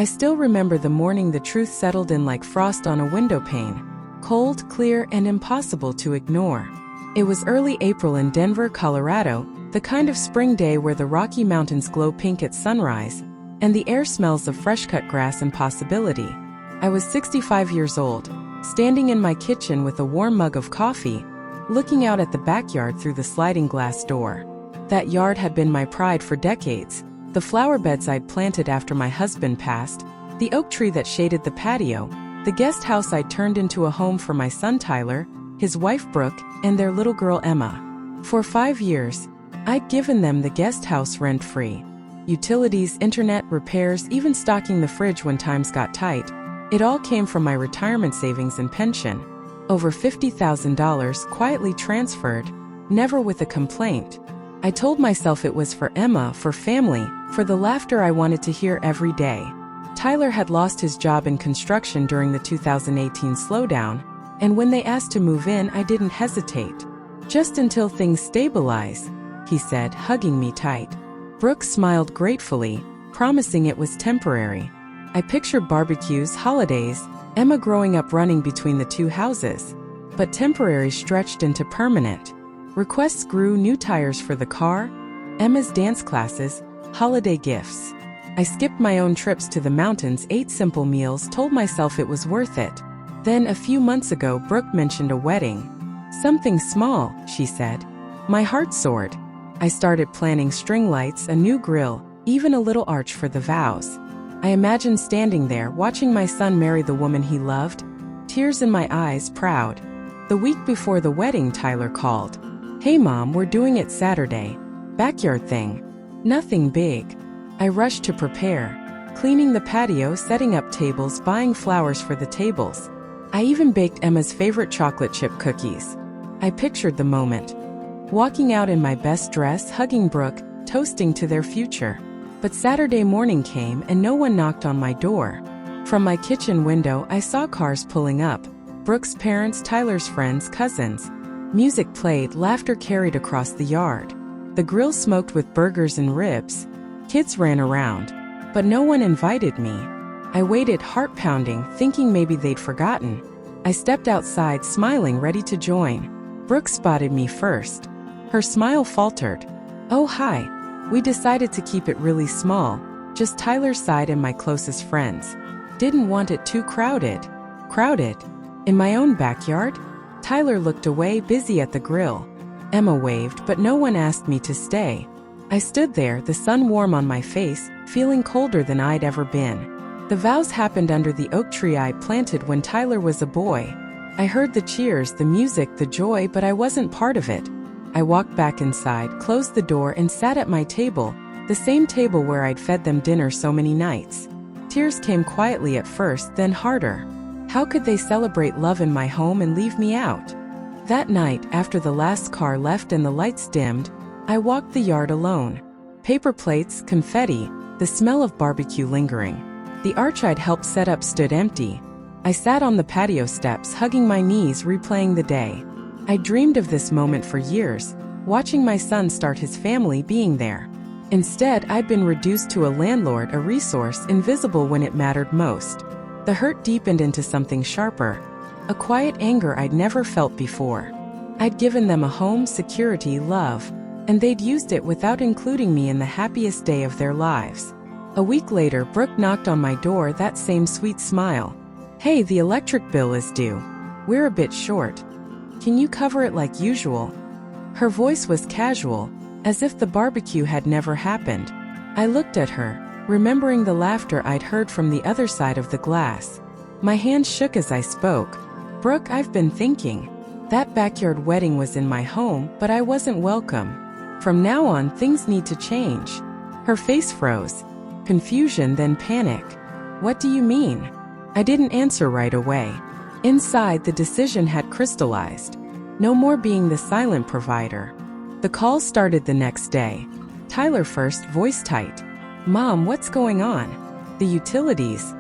I still remember the morning the truth settled in like frost on a window pane. Cold, clear, and impossible to ignore. It was early April in Denver, Colorado, the kind of spring day where the Rocky Mountains glow pink at sunrise, and the air smells of fresh-cut grass and possibility. I was 65 years old, standing in my kitchen with a warm mug of coffee, looking out at the backyard through the sliding glass door. That yard had been my pride for decades. The flower beds I'd planted after my husband passed, the oak tree that shaded the patio, the guest house I'd turned into a home for my son Tyler, his wife Brooke, and their little girl Emma. For 5 years, I'd given them the guest house rent-free. Utilities, internet, repairs, even stocking the fridge when times got tight. It all came from my retirement savings and pension. Over $50,000 quietly transferred, never with a complaint. I told myself it was for Emma, for family, for the laughter I wanted to hear every day. Tyler had lost his job in construction during the 2018 slowdown, and when they asked to move in, I didn't hesitate. Just until things stabilize, he said, hugging me tight. Brooke smiled gratefully, promising it was temporary. I pictured barbecues, holidays, Emma growing up running between the two houses. But temporary stretched into permanent. Requests grew: new tires for the car, Emma's dance classes, holiday gifts. I skipped my own trips to the mountains, ate simple meals, told myself it was worth it. Then a few months ago, Brooke mentioned a wedding. Something small, she said. My heart soared. I started planning string lights, a new grill, even a little arch for the vows. I imagined standing there, watching my son marry the woman he loved, tears in my eyes, proud. The week before the wedding, Tyler called. Hey Mom, we're doing it Saturday. Backyard thing. Nothing big. I rushed to prepare, cleaning the patio, setting up tables, buying flowers for the tables. I even baked Emma's favorite chocolate chip cookies. I pictured the moment. Walking out in my best dress, hugging Brooke, toasting to their future. But Saturday morning came and no one knocked on my door. From my kitchen window, I saw cars pulling up. Brooke's parents, Tyler's friends, cousins. Music played, laughter carried across the yard. The grill smoked with burgers and ribs. Kids ran around. But no one invited me. I waited, heart pounding, thinking maybe they'd forgotten. I stepped outside, smiling, ready to join. Brooke spotted me first. Her smile faltered. Oh, hi. We decided to keep it really small, just Tyler's side and my closest friends. Didn't want it too crowded. Crowded? In my own backyard? Tyler looked away, busy at the grill. Emma waved, but no one asked me to stay. I stood there, the sun warm on my face, feeling colder than I'd ever been. The vows happened under the oak tree I planted when Tyler was a boy. I heard the cheers, the music, the joy, but I wasn't part of it. I walked back inside, closed the door, and sat at my table, the same table where I'd fed them dinner so many nights. Tears came quietly at first, then harder. How could they celebrate love in my home and leave me out? That night, after the last car left and the lights dimmed, I walked the yard alone. Paper plates, confetti, the smell of barbecue lingering. The arch I'd helped set up stood empty. I sat on the patio steps, hugging my knees, replaying the day. I dreamed of this moment for years, watching my son start his family, being there. Instead, I'd been reduced to a landlord, a resource, invisible when it mattered most. The hurt deepened into something sharper, a quiet anger I'd never felt before. I'd given them a home, security, love, and they'd used it without including me in the happiest day of their lives. A week later, Brooke knocked on my door, that same sweet smile. Hey, the electric bill is due. We're a bit short. Can you cover it like usual? Her voice was casual, as if the barbecue had never happened. I looked at her, remembering the laughter I'd heard from the other side of the glass. My hand shook as I spoke. Brooke, I've been thinking. That backyard wedding was in my home, but I wasn't welcome. From now on, things need to change. Her face froze. Confusion, then panic. What do you mean? I didn't answer right away. Inside, the decision had crystallized. No more being the silent provider. The call started the next day. Tyler first, voice tight. Mom, what's going on? The utilities.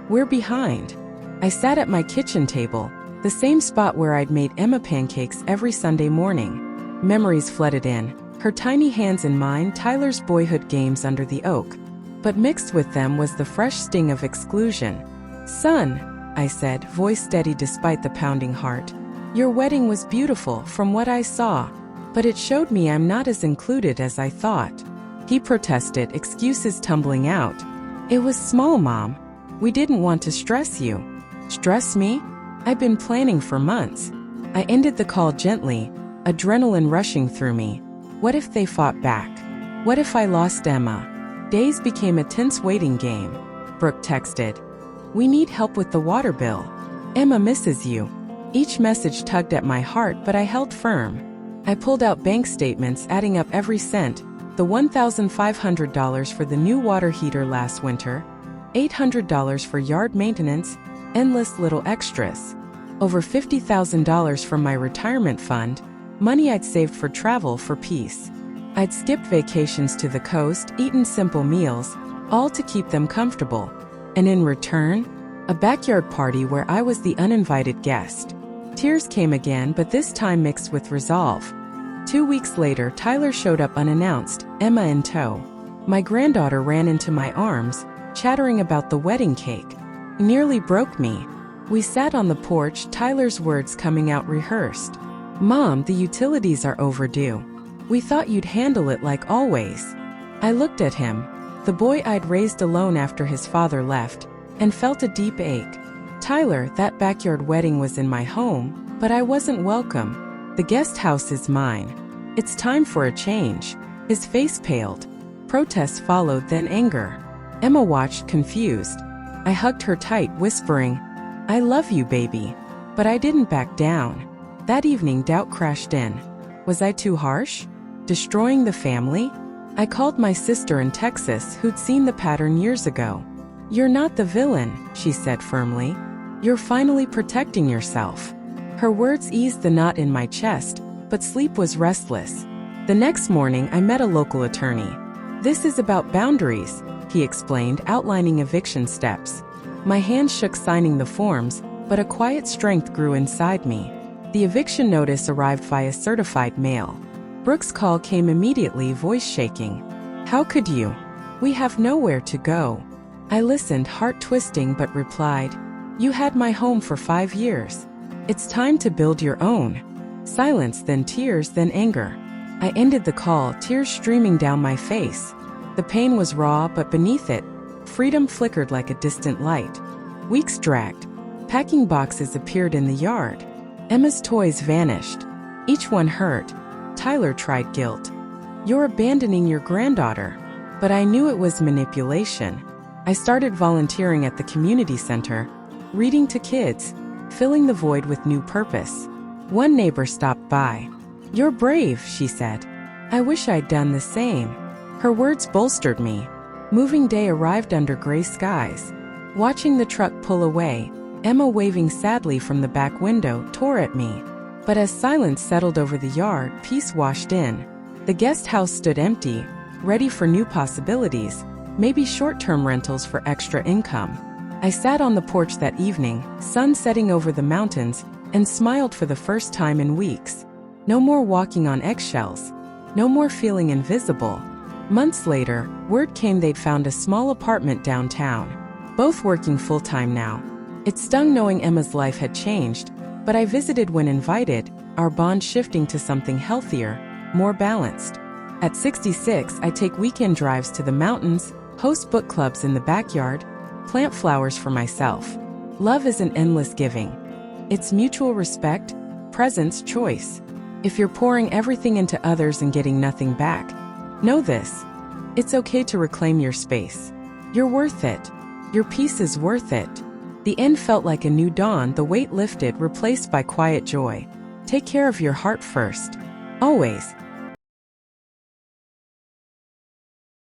We're behind. I sat at my kitchen table, the same spot where I'd made Emma pancakes every Sunday morning. Memories flooded in, her tiny hands in mine, Tyler's boyhood games under the oak. but mixed with them was the fresh sting of exclusion. "Son," I said, voice steady despite the pounding heart, "your wedding was beautiful from what I saw, but it showed me I'm not as included as I thought." He protested, excuses tumbling out. "It was small, Mom. We didn't want to stress you." "Stress me? I've been planning for months." I ended the call gently, adrenaline rushing through me. What if they fought back? What if I lost Emma? Days became a tense waiting game. Brooke texted, "We need help with the water bill. Emma misses you." Each message tugged at my heart, but I held firm. I pulled out bank statements, adding up every cent. The $1,500 for the new water heater last winter, $800 for yard maintenance, endless little extras. Over $50,000 from my retirement fund, money I'd saved for travel for peace. I'd skipped vacations to the coast, eaten simple meals, all to keep them comfortable. And in return, a backyard party where I was the uninvited guest. Tears came again, but this time mixed with resolve. 2 weeks later, Tyler showed up unannounced, Emma in tow. My granddaughter ran into my arms, chattering about the wedding cake. Nearly broke me. We sat on the porch, Tyler's words coming out rehearsed. "Mom, the utilities are overdue. We thought you'd handle it like always." I looked at him, the boy I'd raised alone after his father left, and felt a deep ache. "Tyler, that backyard wedding was in my home, but I wasn't welcome. The guest house is mine. It's time for a change." His face paled. Protest followed, then anger. Emma watched, confused. I hugged her tight, whispering, "I love you, baby." But I didn't back down. That evening, doubt crashed in. Was I too harsh? Destroying the family? I called my sister in Texas, who'd seen the pattern years ago. "You're not the villain," she said firmly. "You're finally protecting yourself." Her words eased the knot in my chest, but sleep was restless. The next morning, I met a local attorney. "This is about boundaries," he explained, outlining eviction steps. My hands shook signing the forms, but a quiet strength grew inside me. The eviction notice arrived via certified mail. Brooke's call came immediately, voice shaking. "How could you? We have nowhere to go." I listened, heart twisting, but replied, "You had my home for 5 years. It's time to build your own." Silence, then tears, then anger. I ended the call, tears streaming down my face. The pain was raw, but beneath it, freedom flickered like a distant light. Weeks dragged. Packing boxes appeared in the yard. Emma's toys vanished. Each one hurt. Tyler tried guilt. "You're abandoning your granddaughter." But I knew it was manipulation. I started volunteering at the community center, reading to kids, filling the void with new purpose. One neighbor stopped by. "You're brave," she said. I wish I'd done the same. Her words bolstered me. Moving day arrived under gray skies. Watching the truck pull away, Emma waving sadly from the back window, tore at me. But as silence settled over the yard, peace washed in. The guest house stood empty, ready for new possibilities, maybe short-term rentals for extra income. I sat on the porch that evening, sun setting over the mountains, and smiled for the first time in weeks. No more walking on eggshells. No more feeling invisible. Months later, word came they'd found a small apartment downtown. Both working full-time now. It stung knowing Emma's life had changed, but I visited when invited, our bond shifting to something healthier, more balanced. At 66, I take weekend drives to the mountains, host book clubs in the backyard, plant flowers for myself. Love isn't endless giving. It's mutual respect, presence, choice. If you're pouring everything into others and getting nothing back, know this. It's okay to reclaim your space. You're worth it. Your peace is worth it. The end felt like a new dawn, the weight lifted, replaced by quiet joy. Take care of your heart first. Always.